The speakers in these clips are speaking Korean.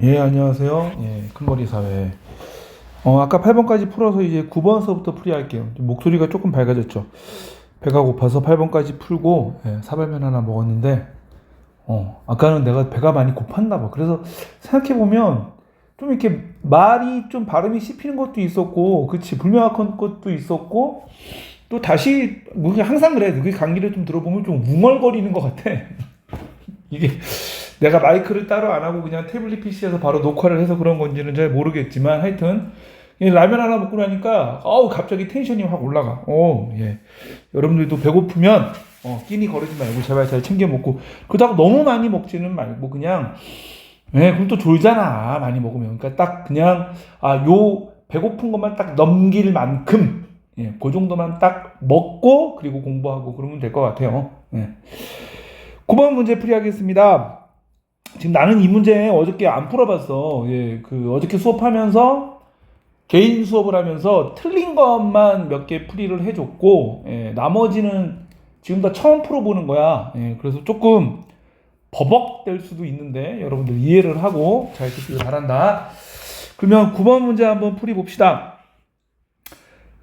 예, 안녕하세요. 예, 큰머리 사회. 아까 8번까지 풀어서 이제 9번서부터 풀이할게요. 목소리가 조금 밝아졌죠. 배가 고파서 8번까지 풀고, 예, 사발면 하나 먹었는데, 아까는 내가 배가 많이 고팠나 봐. 그래서 생각해보면, 좀 이렇게 말이 좀 발음이 씹히는 것도 있었고, 그치, 불명확한 것도 있었고, 또 다시, 뭐, 항상 그래. 그 강의를 좀 들어보면 좀 웅얼거리는 것 같아. 이게 내가 마이크를 따로 안 하고 그냥 태블릿 PC에서 바로 녹화를 해서 그런 건지는 잘 모르겠지만 하여튼 이 라면 하나 먹고 나니까 갑자기 텐션이 확 올라가. 예. 여러분들도 배고프면 끼니 거르지 말고 제발 잘 챙겨 먹고 그렇다고 너무 많이 먹지는 말고 그냥 그럼 또 졸잖아 많이 먹으면. 그러니까 딱 그냥 요 배고픈 것만 딱 넘길 만큼 그 정도만 딱 먹고 그리고 공부하고 그러면 될 것 같아요. 9번 문제 풀이하겠습니다. 지금 나는 이 문제 어저께 안 풀어봤어. 어저께 수업하면서 개인 수업을 하면서 틀린 것만 몇 개 풀이를 해줬고, 나머지는 지금 다 처음 풀어보는 거야. 그래서 조금 버벅될 수도 있는데 여러분들 이해를 하고 잘 듣기를 바란다. 그러면 9번 문제 한번 풀이 봅시다.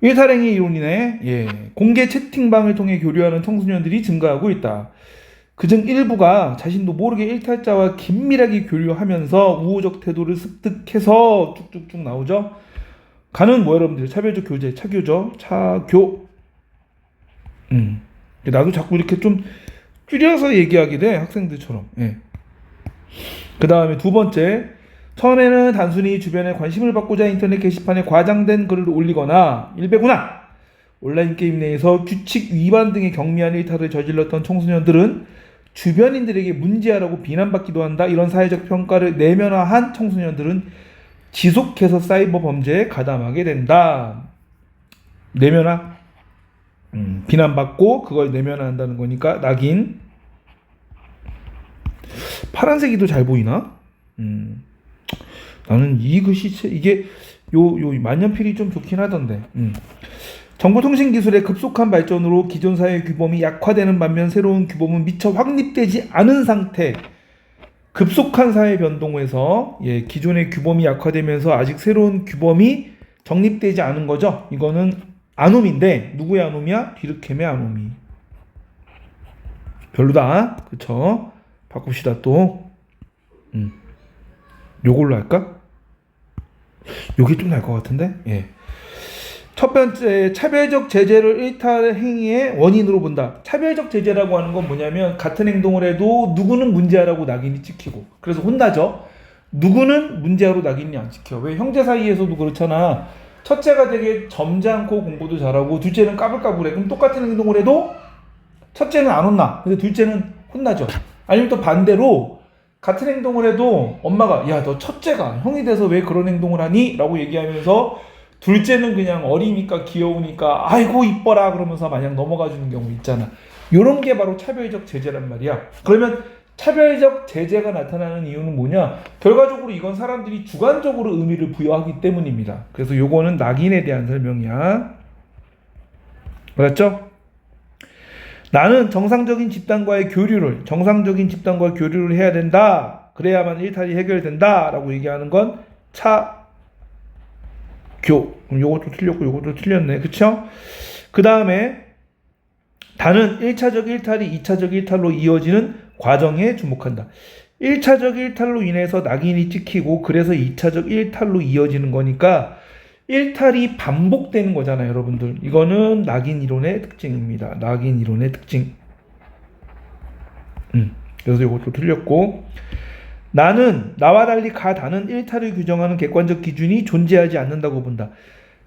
일탈행위 이론이네. 공개 채팅방을 통해 교류하는 청소년들이 증가하고 있다. 그중 일부가 자신도 모르게 일탈자와 긴밀하게 교류하면서 우호적 태도를 습득해서 쭉쭉쭉 나오죠. 가는 뭐 여러분들 차별적 교제, 차교죠. 차교. 나도 자꾸 이렇게 좀 줄여서 얘기하게 돼 학생들처럼. 그 다음에 두 번째. 처음에는 단순히 주변에 관심을 받고자 인터넷 게시판에 과장된 글을 올리거나 일베구나. 온라인 게임 내에서 규칙 위반 등의 경미한 일탈을 저질렀던 청소년들은 주변인들에게 문제아라고 비난받기도 한다. 이런 사회적 평가를 내면화한 청소년들은 지속해서 사이버 범죄에 가담하게 된다. 내면화? 비난받고 그걸 내면화한다는 거니까 낙인. 파란색이 더 잘 보이나? 나는 이 글씨 이게 요 만년필이 좀 좋긴 하던데. 정보통신기술의 급속한 발전으로 기존 사회 규범이 약화되는 반면 새로운 규범은 미처 확립되지 않은 상태. 급속한 사회 변동에서 기존의 규범이 약화되면서 아직 새로운 규범이 정립되지 않은 거죠. 이거는 아놈인데 누구의 아놈이야? 디르켐의 아놈이. 별로다. 그쵸? 바꿉시다 또. 요걸로 할까? 요게 좀 나을 것 같은데? 첫 번째, 차별적 제재를 일탈 행위의 원인으로 본다. 차별적 제재라고 하는 건 뭐냐면 같은 행동을 해도 누구는 문제아라고 낙인이 찍히고 그래서 혼나죠. 누구는 문제아로 낙인이 안 찍혀. 왜 형제 사이에서도 그렇잖아. 첫째가 되게 점잖고 공부도 잘하고 둘째는 까불까불해. 그럼 똑같은 행동을 해도 첫째는 안 혼나. 근데 둘째는 혼나죠. 아니면 또 반대로 같은 행동을 해도 엄마가 야, 너 첫째가 형이 돼서 왜 그런 행동을 하니? 라고 얘기하면서 둘째는 그냥 어리니까 귀여우니까 아이고 이뻐라 그러면서 마냥 넘어가 주는 경우 있잖아. 요런 게 바로 차별적 제재란 말이야. 그러면 차별적 제재가 나타나는 이유는 뭐냐? 결과적으로 이건 사람들이 주관적으로 의미를 부여하기 때문입니다. 그래서 요거는 낙인에 대한 설명이야. 알았죠? 나는 정상적인 집단과의 교류를 해야 된다. 그래야만 일탈이 해결된다. 라고 얘기하는 건 그럼 요것도 틀렸고 요것도 틀렸네. 그쵸? 그 다음에 다는 1차적 일탈이 2차적 일탈로 이어지는 과정에 주목한다. 1차적 일탈로 인해서 낙인이 찍히고 그래서 2차적 일탈로 이어지는 거니까 일탈이 반복되는 거잖아요, 여러분들. 이거는 낙인 이론의 특징입니다. 낙인 이론의 특징. 그래서 이것도 틀렸고, 나와 달리 다는 일탈을 규정하는 객관적 기준이 존재하지 않는다고 본다.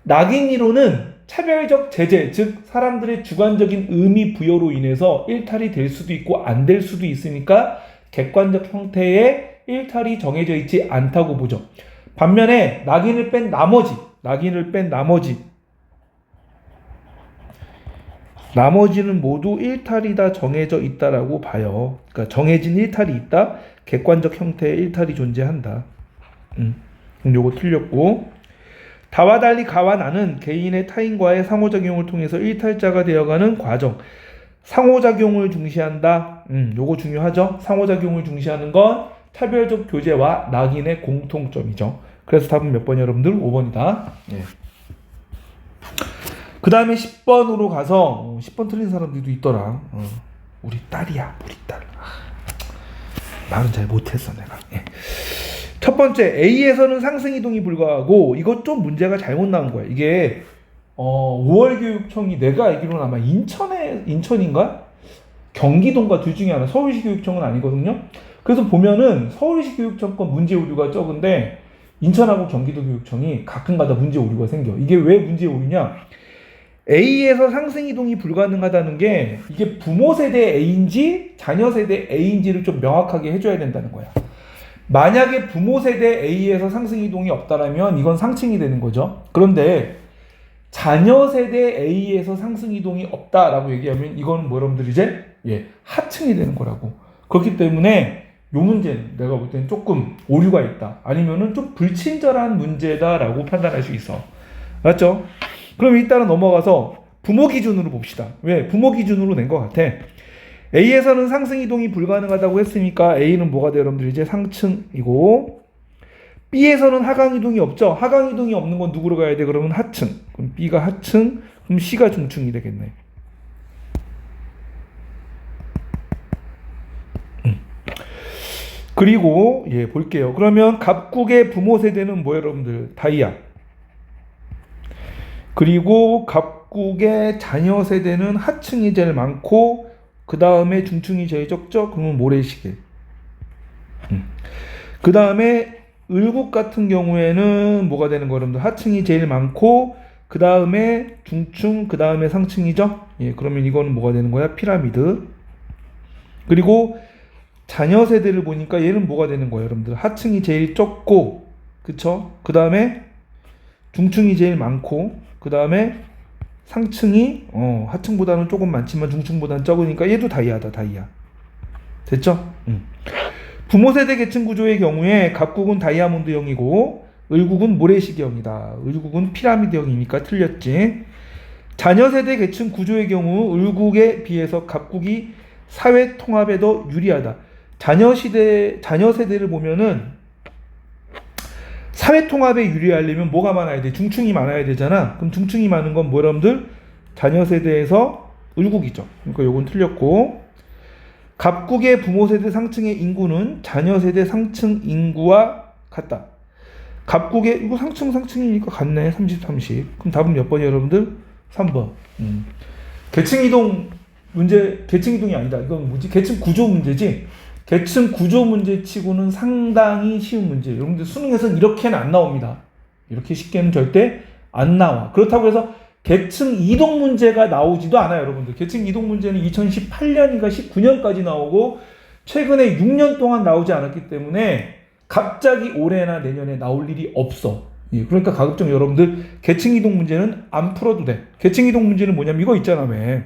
낙인 이론은 차별적 제재, 즉 사람들의 주관적인 의미 부여로 인해서 일탈이 될 수도 있고 안 될 수도 있으니까 객관적 형태의 일탈이 정해져 있지 않다고 보죠. 반면에 낙인을 뺀 나머지는 모두 일탈이 다 정해져 있다라고 봐요. 그러니까 정해진 일탈이 있다. 객관적 형태의 일탈이 존재한다. 그럼 요거 틀렸고, 다와 달리 가와 나는 개인의 타인과의 상호작용을 통해서 일탈자가 되어가는 과정. 상호작용을 중시한다. 요거 중요하죠. 상호작용을 중시하는 건 차별적 교재와 낙인의 공통점이죠. 그래서 답은 몇 번이요, 여러분들? 5번이다. 예. 그 다음에 10번으로 가서 10번 틀린 사람들도 있더라. 우리 딸이야, 우리 딸. 말은 잘 못했어 내가. 예. 첫 번째, A에서는 상승 이동이 불가하고, 이것 좀 문제가 잘못 나온 거야. 이게 5월 교육청이 내가 알기로는 아마 인천인가 경기도인가 둘 중에 하나, 서울시 교육청은 아니거든요. 그래서 보면은 서울시 교육청 건 문제 오류가 적은데 인천하고 경기도 교육청이 가끔가다 문제 오류가 생겨. 이게 왜 문제 오류냐? A에서 상승 이동이 불가능하다는 게 이게 부모 세대 A인지 자녀 세대 A인지를 좀 명확하게 해줘야 된다는 거야. 만약에 부모 세대 A에서 상승 이동이 없다라면 이건 상층이 되는 거죠. 그런데 자녀 세대 A에서 상승 이동이 없다라고 얘기하면 이건 뭐 여러분들 이제 하층이 되는 거라고. 그렇기 때문에 이 문제는 내가 볼 때는 조금 오류가 있다. 아니면은 좀 불친절한 문제다라고 판단할 수 있어. 맞죠? 그럼 일단은 넘어가서 부모 기준으로 봅시다. 왜? 부모 기준으로 낸 것 같아. A에서는 상승 이동이 불가능하다고 했으니까 A는 뭐가 돼요, 여러분들? 이제 상층이고, B에서는 하강 이동이 없죠. 하강 이동이 없는 건 누구로 가야 돼? 그러면 하층. 그럼 B가 하층, 그럼 C가 중층이 되겠네. 그리고 볼게요. 그러면 갑국의 부모 세대는 뭐예요, 여러분들? 다이아. 그리고 갑국의 자녀 세대는 하층이 제일 많고 그 다음에 중층이 제일 적죠? 그러면 모래시계. 그 다음에 을국 같은 경우에는 뭐가 되는 거예요, 여러분들? 하층이 제일 많고 그 다음에 중층, 그 다음에 상층이죠? 그러면 이거는 뭐가 되는 거야? 피라미드. 그리고 자녀 세대를 보니까 얘는 뭐가 되는 거예요, 여러분들? 하층이 제일 적고, 그쵸? 그 다음에 중층이 제일 많고, 그 다음에 상층이 하층보다는 조금 많지만 중층보다는 적으니까 얘도 다이아다, 다이아. 됐죠? 부모 세대 계층 구조의 경우에 갑국은 다이아몬드형이고 을국은 모래시계형이다. 을국은 피라미드형이니까 틀렸지. 자녀 세대 계층 구조의 경우 을국에 비해서 갑국이 사회 통합에 더 유리하다. 자녀 세대를 보면은 사회 통합에 유리하려면 뭐가 많아야 돼? 중층이 많아야 되잖아. 그럼 중층이 많은 건 뭐, 여러분들? 자녀 세대에서 을국이죠. 그러니까 요건 틀렸고, 갑국의 부모 세대 상층의 인구는 자녀 세대 상층 인구와 같다. 갑국의 이거 상층이니까 같네. 30. 그럼 답은 몇 번이에요, 여러분들? 3번. 계층 이동 문제, 계층 이동이 아니다. 이건 뭐지? 계층 구조 문제지. 계층 구조 문제 치고는 상당히 쉬운 문제. 여러분들 수능에서는 이렇게는 안 나옵니다. 이렇게 쉽게는 절대 안 나와. 그렇다고 해서 계층 이동 문제가 나오지도 않아요, 여러분들. 계층 이동 문제는 2018년인가 19년까지 나오고 최근에 6년 동안 나오지 않았기 때문에 갑자기 올해나 내년에 나올 일이 없어. 그러니까 가급적 여러분들 계층 이동 문제는 안 풀어도 돼. 계층 이동 문제는 뭐냐면 이거 있잖아, 왜.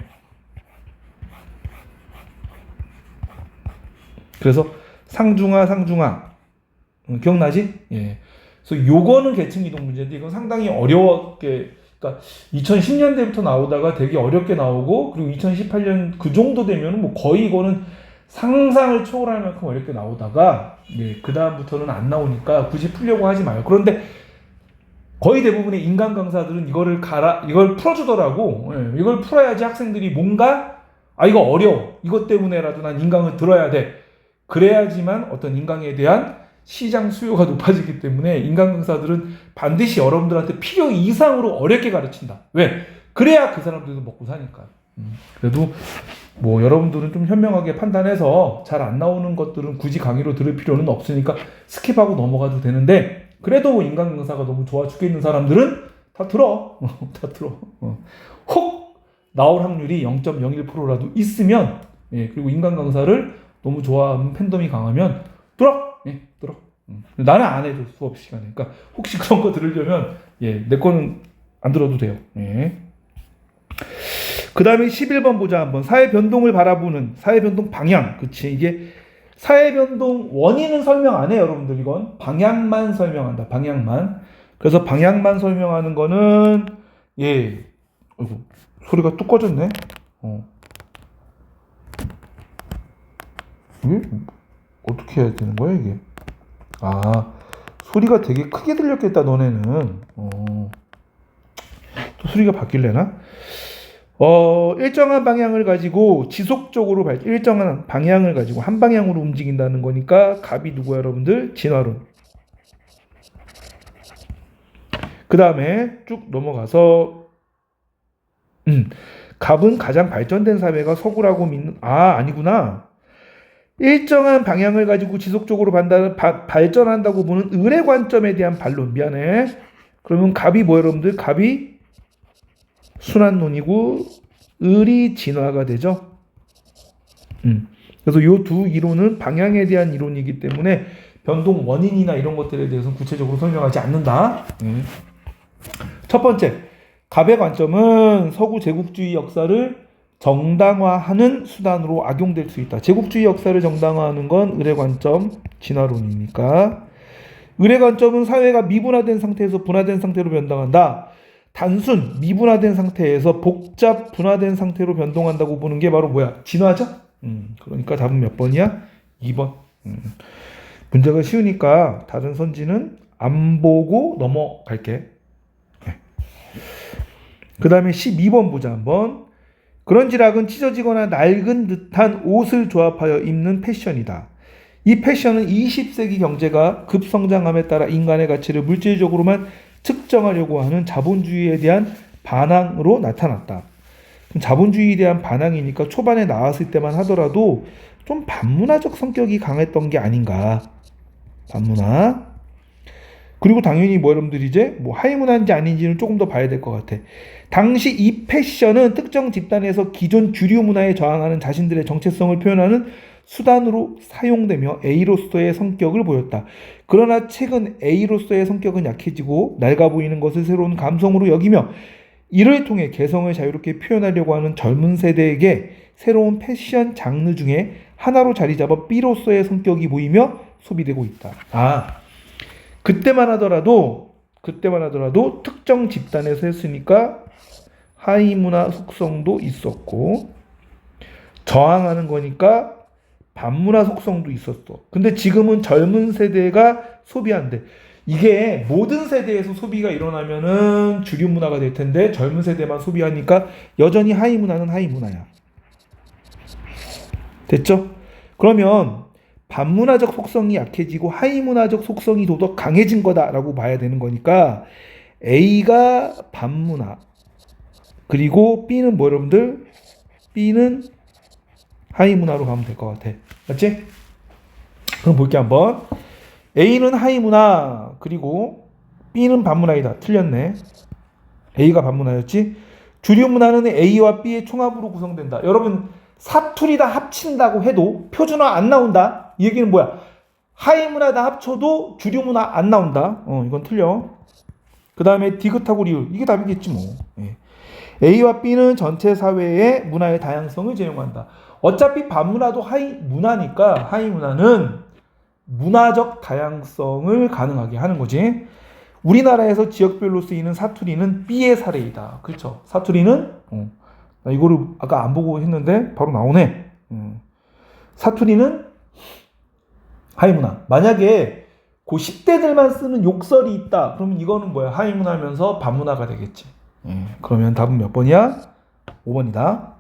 그래서 상중하 기억나지? 그래서 요거는 계층 이동 문제인데 이건 상당히 어려웠게, 그러니까 2010년대부터 나오다가 되게 어렵게 나오고, 그리고 2018년 그 정도 되면 뭐 거의 이거는 상상을 초월할 만큼 어렵게 나오다가 그 다음부터는 안 나오니까 굳이 풀려고 하지 마요. 그런데 거의 대부분의 인간 강사들은 이걸 풀어주더라고. 이걸 풀어야지 학생들이 뭔가 이거 어려워, 이것 때문에라도 난 인강을 들어야 돼. 그래야지만 어떤 인강에 대한 시장 수요가 높아지기 때문에 인강 강사들은 반드시 여러분들한테 필요 이상으로 어렵게 가르친다. 왜? 그래야 그 사람들도 먹고 사니까. 그래도 뭐 여러분들은 좀 현명하게 판단해서 잘 안 나오는 것들은 굳이 강의로 들을 필요는 없으니까 스킵하고 넘어가도 되는데, 그래도 뭐 인강 강사가 너무 좋아 죽겠는 사람들은 다 들어. 다 들어. 혹 나올 확률이 0.01%라도 있으면, 그리고 인강 강사를 너무 좋아하는 팬덤이 강하면 들어. 들어. 나는 안 해도 수업 시간에. 그러니까 혹시 그런 거 들으려면 내 거는 안 들어도 돼요. 그 다음에 11번 보자 한번. 사회 변동을 바라보는 사회 변동 방향. 그치? 이게 사회 변동 원인은 설명 안 해요, 여러분들. 이건 방향만 설명한다. 방향만. 그래서 방향만 설명하는 거는 어이구, 소리가 뚝 꺼졌네. 어떻게 해야 되는 거야 이게? 아, 소리가 되게 크게 들렸겠다 너네는. 또 소리가 바뀔래나? 일정한 방향을 가지고 지속적으로 일정한 방향을 가지고 한 방향으로 움직인다는 거니까 갑이 누구야 여러분들? 진화론. 그 다음에 쭉 넘어가서 갑은 가장 발전된 사회가 서구라고 믿는 아니구나. 일정한 방향을 가지고 지속적으로 발전한다고 보는 을의 관점에 대한 반론. 미안해. 그러면 갑이 뭐예요 여러분들? 갑이 순환론이고 을이 진화가 되죠. 그래서 이 두 이론은 방향에 대한 이론이기 때문에 변동 원인이나 이런 것들에 대해서는 구체적으로 설명하지 않는다. 첫 번째, 갑의 관점은 서구 제국주의 역사를 정당화하는 수단으로 악용될 수 있다. 제국주의 역사를 정당화하는 건 을의 관점, 진화론이니까. 을의 관점은 사회가 미분화된 상태에서 분화된 상태로 변동한다. 단순 미분화된 상태에서 복잡 분화된 상태로 변동한다고 보는 게 바로 뭐야? 진화죠? 그러니까 답은 몇 번이야? 2번. 문제가 쉬우니까 다른 선지는 안 보고 넘어갈게. 그 다음에 12번 보자 한번. 그런지락은 찢어지거나 낡은 듯한 옷을 조합하여 입는 패션이다. 이 패션은 20세기 경제가 급성장함에 따라 인간의 가치를 물질적으로만 측정하려고 하는 자본주의에 대한 반항으로 나타났다. 자본주의에 대한 반항이니까 초반에 나왔을 때만 하더라도 좀 반문화적 성격이 강했던 게 아닌가. 반문화. 그리고 당연히 여러분들이 이제 하이문화인지 아닌지는 조금 더 봐야 될 것 같아. 당시 이 패션은 특정 집단에서 기존 주류 문화에 저항하는 자신들의 정체성을 표현하는 수단으로 사용되며 A로서의 성격을 보였다. 그러나 최근 A로서의 성격은 약해지고 낡아 보이는 것을 새로운 감성으로 여기며 이를 통해 개성을 자유롭게 표현하려고 하는 젊은 세대에게 새로운 패션 장르 중에 하나로 자리 잡아 B로서의 성격이 보이며 소비되고 있다. 그때만 하더라도 특정 집단에서 했으니까 하위 문화 속성도 있었고 저항하는 거니까 반문화 속성도 있었어. 근데 지금은 젊은 세대가 소비한대. 이게 모든 세대에서 소비가 일어나면은 주류 문화가 될 텐데 젊은 세대만 소비하니까 여전히 하위 문화는 하위 문화야. 됐죠? 그러면 반문화적 속성이 약해지고 하위 문화적 속성이 더더 강해진 거다라고 봐야 되는 거니까 A가 반문화 그리고 B는 여러분들? B는 하위 문화로 가면 될 것 같아. 맞지? 그럼 볼게 한번. A는 하위 문화 그리고 B는 반문화이다. 틀렸네. A가 반문화였지? 주류 문화는 A와 B의 총합으로 구성된다. 여러분 사투리 다 합친다고 해도 표준화 안 나온다. 이 얘기는 뭐야? 하위 문화 다 합쳐도 주류 문화 안 나온다. 이건 틀려. 그 다음에 디귿하고 리을. 이게 답이겠지 뭐. A와 B는 전체 사회의 문화의 다양성을 제공한다. 어차피 반문화도 하위 문화니까 하위 문화는 문화적 다양성을 가능하게 하는 거지. 우리나라에서 지역별로 쓰이는 사투리는 B의 사례이다. 그렇죠? 사투리는 나 이거를 아까 안 보고 했는데 바로 나오네. 사투리는 하위 문화. 만약에 그 10대들만 쓰는 욕설이 있다. 그러면 이거는 뭐야? 하위 문화면서 반문화가 되겠지. 그러면 답은 몇 번이야? 5번이다.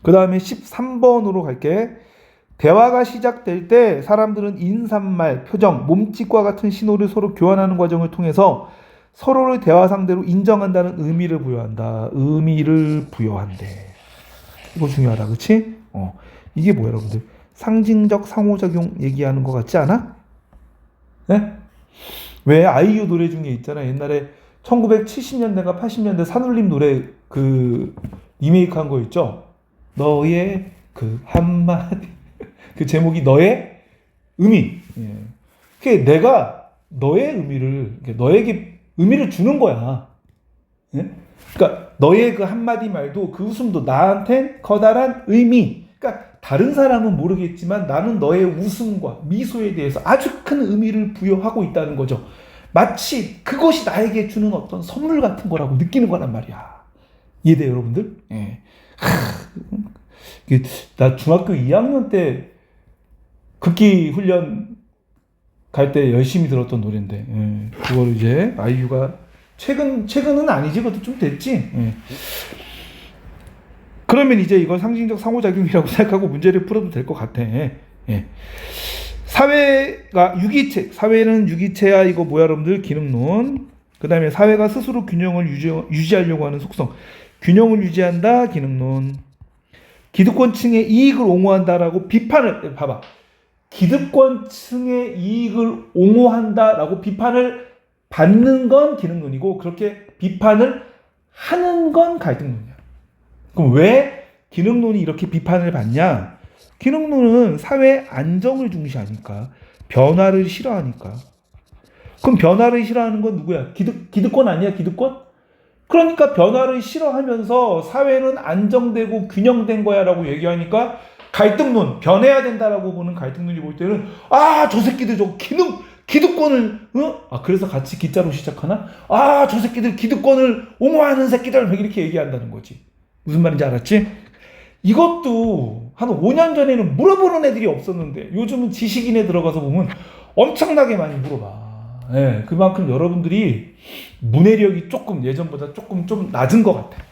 그 다음에 13번으로 갈게. 대화가 시작될 때 사람들은 인사말, 표정, 몸짓과 같은 신호를 서로 교환하는 과정을 통해서 서로를 대화 상대로 인정한다는 의미를 부여한다. 의미를 부여한대. 이거 중요하다. 그치? 이게 뭐야 여러분들? 상징적 상호작용 얘기하는 것 같지 않아? 네? 왜 아이유 노래 중에 있잖아. 옛날에 1970년대가 80년대 산울림 노래 리메이크 한 거 있죠? 너의 그 한마디 그 제목이 너의 의미. 그게 내가 너의 의미를 너에게 의미를 주는 거야. 그러니까 너의 그 한마디 말도 그 웃음도 나한텐 커다란 의미. 그러니까 다른 사람은 모르겠지만 나는 너의 웃음과 미소에 대해서 아주 큰 의미를 부여하고 있다는 거죠. 마치 그것이 나에게 주는 어떤 선물 같은 거라고 느끼는 거란 말이야. 이해돼요, 여러분들? 나 중학교 2학년 때 극기 훈련 갈 때 열심히 들었던 노래인데, 그걸 이제 아이유가 최근은 아니지, 그것도 좀 됐지. 그러면 이제 이건 상징적 상호작용이라고 생각하고 문제를 풀어도 될 것 같아. 사회가 유기체, 사회는 유기체야. 이거 뭐야 여러분들? 기능론. 그 다음에 사회가 스스로 균형을 유지하려고 하는 속성, 균형을 유지한다. 기능론. 기득권층의 이익을 옹호한다라고 비판을, 봐봐, 기득권층의 이익을 옹호한다라고 비판을 받는 건 기능론이고, 그렇게 비판을 하는 건 갈등론이야. 그럼 왜 기능론이 이렇게 비판을 받냐? 기능론은 사회 안정을 중시하니까, 변화를 싫어하니까. 그럼 변화를 싫어하는 건 누구야? 기득권 아니야? 기득권? 그러니까 변화를 싫어하면서 사회는 안정되고 균형된 거야 라고 얘기하니까 갈등론, 변해야 된다라고 보는 갈등론이 볼 때는, 저 새끼들 저 기득권을, 그래서 같이 기자로 시작하나? 저 새끼들 기득권을 옹호하는 새끼들, 이렇게 얘기한다는 거지. 무슨 말인지 알았지? 이것도 한 5년 전에는 물어보는 애들이 없었는데 요즘은 지식인에 들어가서 보면 엄청나게 많이 물어봐. 그만큼 여러분들이 문해력이 조금 예전보다 조금 좀 낮은 것 같아.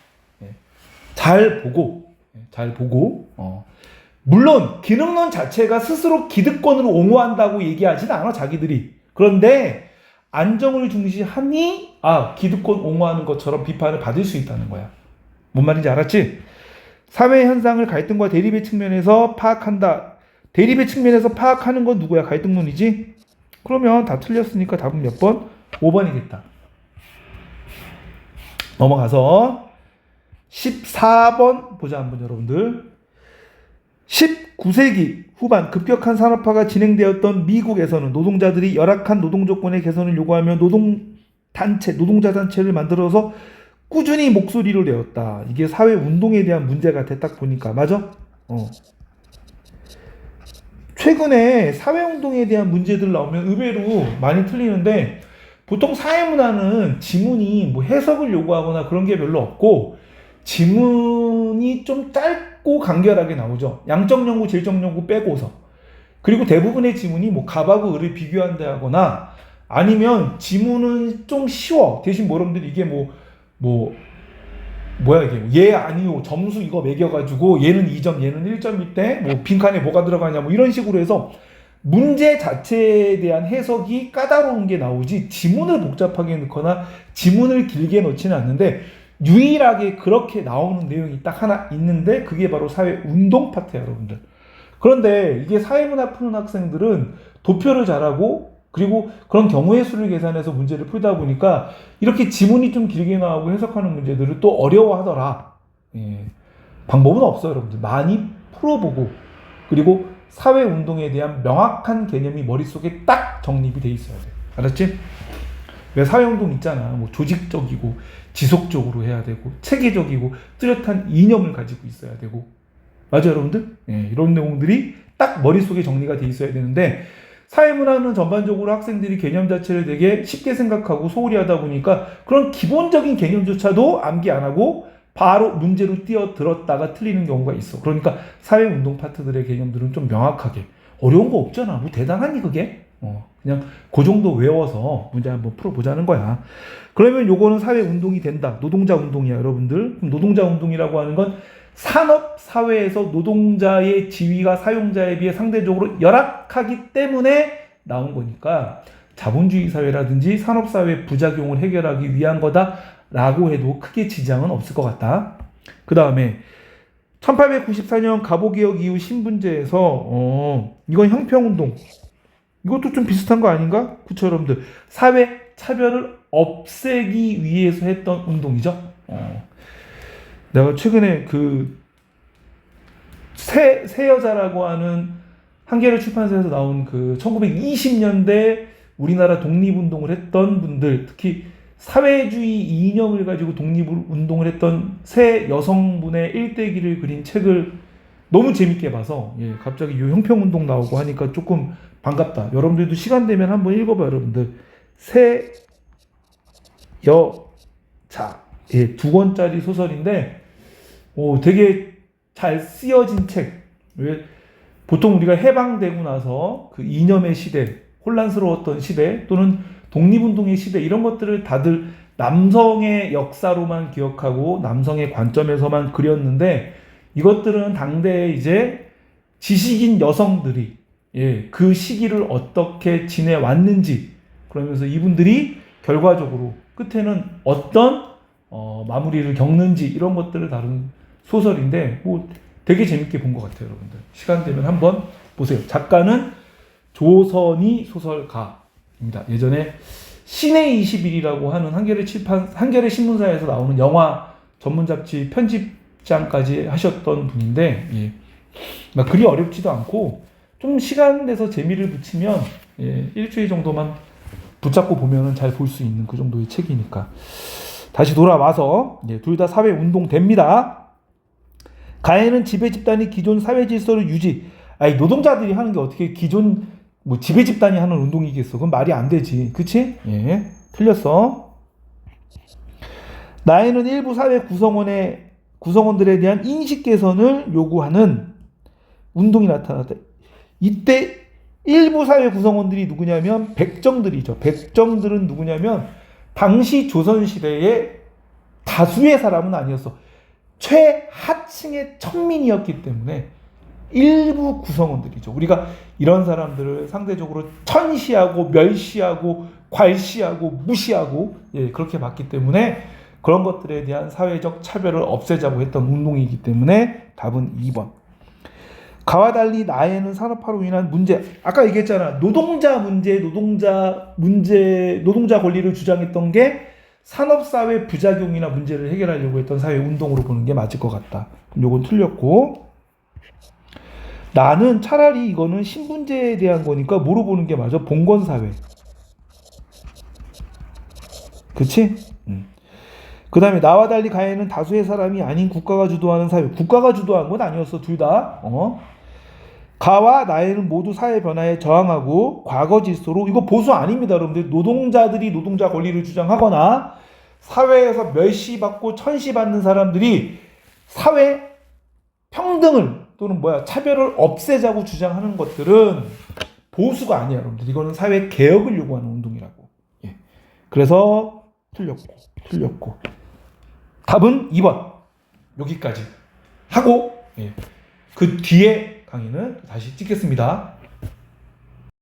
잘 보고, 물론 기능론 자체가 스스로 기득권을 옹호한다고 얘기하진 않아, 자기들이. 그런데 안정을 중시하니 기득권 옹호하는 것처럼 비판을 받을 수 있다는 거야. 뭔 말인지 알았지? 사회 현상을 갈등과 대립의 측면에서 파악한다. 대립의 측면에서 파악하는 건 누구야? 갈등론이지? 그러면 다 틀렸으니까 답은 몇 번? 5번이겠다. 넘어가서 14번 보자 한번 여러분들. 19세기 후반 급격한 산업화가 진행되었던 미국에서는 노동자들이 열악한 노동 조건의 개선을 요구하며 노동자 단체를 만들어서 꾸준히 목소리를 내었다. 이게 사회 운동에 대한 문제 같아. 딱 보니까 맞아? 최근에 사회 운동에 대한 문제들 나오면 의외로 많이 틀리는데, 보통 사회 문화는 지문이 뭐 해석을 요구하거나 그런 게 별로 없고 지문이 좀 짧고 간결하게 나오죠. 양적 연구, 질적 연구 빼고서. 그리고 대부분의 지문이 뭐 갑하고 을을 비교한다거나 아니면 지문은 좀 쉬워. 대신 여러분들 이게 뭐야 이게, 얘 아니요 점수 이거 매겨가지고 얘는 2점 얘는 1점일 때 뭐 빈칸에 뭐가 들어가냐 뭐 이런 식으로 해서 문제 자체에 대한 해석이 까다로운 게 나오지, 지문을 복잡하게 넣거나 지문을 길게 넣지는 않는데 유일하게 그렇게 나오는 내용이 딱 하나 있는데 그게 바로 사회 운동 파트야 여러분들. 그런데 이게 사회문화 푸는 학생들은 도표를 잘하고 그리고 그런 경우의 수를 계산해서 문제를 풀다 보니까 이렇게 지문이 좀 길게 나오고 해석하는 문제들을 또 어려워하더라. 방법은 없어요 여러분들. 많이 풀어보고 그리고 사회운동에 대한 명확한 개념이 머릿속에 딱 정립이 돼 있어야 돼. 알았지? 왜 사회운동 있잖아. 뭐 조직적이고 지속적으로 해야 되고 체계적이고 뚜렷한 이념을 가지고 있어야 되고. 맞아요 여러분들? 이런 내용들이 딱 머릿속에 정리가 돼 있어야 되는데, 사회문화는 전반적으로 학생들이 개념 자체를 되게 쉽게 생각하고 소홀히 하다 보니까 그런 기본적인 개념조차도 암기 안 하고 바로 문제로 뛰어들었다가 틀리는 경우가 있어. 그러니까 사회운동 파트들의 개념들은 좀 명확하게, 어려운 거 없잖아. 뭐 대단하니 그게? 그냥 그 정도 외워서 문제 한번 풀어보자는 거야. 그러면 요거는 사회운동이 된다. 노동자 운동이야 여러분들. 그럼 노동자 운동이라고 하는 건 산업 사회에서 노동자의 지위가 사용자에 비해 상대적으로 열악하기 때문에 나온 거니까 자본주의 사회라든지 산업 사회 부작용을 해결하기 위한 거다라고 해도 크게 지장은 없을 것 같다. 그 다음에 1894년 갑오개혁 이후 신분제에서 이건 형평운동, 이것도 좀 비슷한 거 아닌가? 그쵸 여러분들? 사회 차별을 없애기 위해서 했던 운동이죠. 내가 최근에 그 새 여자라고 하는 한겨레 출판사에서 나온 그 1920년대 우리나라 독립운동을 했던 분들, 특히 사회주의 이념을 가지고 독립운동을 했던 새 여성분의 일대기를 그린 책을 너무 재밌게 봐서 갑자기 이 형평운동 나오고 하니까 조금 반갑다. 여러분들도 시간 되면 한번 읽어봐요 여러분들. 새 여자 2권짜리 소설인데 되게 잘 쓰여진 책. 왜 보통 우리가 해방되고 나서 그 이념의 시대, 혼란스러웠던 시대 또는 독립운동의 시대 이런 것들을 다들 남성의 역사로만 기억하고 남성의 관점에서만 그렸는데 이것들은 당대에 이제 지식인 여성들이 그 시기를 어떻게 지내왔는지 그러면서 이분들이 결과적으로 끝에는 어떤 마무리를 겪는지 이런 것들을 다룬 소설인데 뭐 되게 재밌게 본 것 같아요, 여러분들. 시간 되면 한번 보세요. 작가는 조선희 소설가입니다. 예전에 신의 20일이라고 하는 한겨레 신문사에서 나오는 영화 전문 잡지 편집장까지 하셨던 분인데, 막 그리 어렵지도 않고 좀 시간 내서 재미를 붙이면 일주일 정도만 붙잡고 보면은 잘 볼 수 있는 그 정도의 책이니까. 다시 돌아와서 둘 다 사회 운동 됩니다. 가해는 지배 집단이 기존 사회 질서를 유지. 아니 노동자들이 하는 게 어떻게 기존 뭐 지배 집단이 하는 운동이겠어? 그건 말이 안 되지, 그치? 틀렸어. 나해는 일부 사회 구성원들에 대한 인식 개선을 요구하는 운동이 나타났다. 이때 일부 사회 구성원들이 누구냐면 백정들이죠. 백정들은 누구냐면 당시 조선시대의 다수의 사람은 아니었어. 최하층의 천민이었기 때문에 일부 구성원들이죠. 우리가 이런 사람들을 상대적으로 천시하고 멸시하고 괄시하고 무시하고 그렇게 봤기 때문에 그런 것들에 대한 사회적 차별을 없애자고 했던 운동이기 때문에 답은 2번. 가와 달리 나해는 산업화로 인한 문제, 아까 얘기했잖아. 노동자 권리를 주장했던 게 산업사회 부작용이나 문제를 해결하려고 했던 사회 운동으로 보는 게 맞을 것 같다. 요건 틀렸고, 나는 차라리 이거는 신분제에 대한 거니까 뭐로 보는 게 맞아? 봉건사회. 그치? 그 다음에 나와 달리 가해는 다수의 사람이 아닌 국가가 주도하는 사회. 국가가 주도한 건 아니었어, 둘 다. 가와 나해는 모두 사회 변화에 저항하고 과거 질서로, 이거 보수 아닙니다, 여러분들. 노동자들이 노동자 권리를 주장하거나 사회에서 멸시받고 천시받는 사람들이 사회 평등을 또는 차별을 없애자고 주장하는 것들은 보수가 아니야, 여러분들. 이거는 사회 개혁을 요구하는 운동이라고. 그래서 틀렸고 답은 2번. 여기까지 하고 그 뒤에 강의는 다시 찍겠습니다.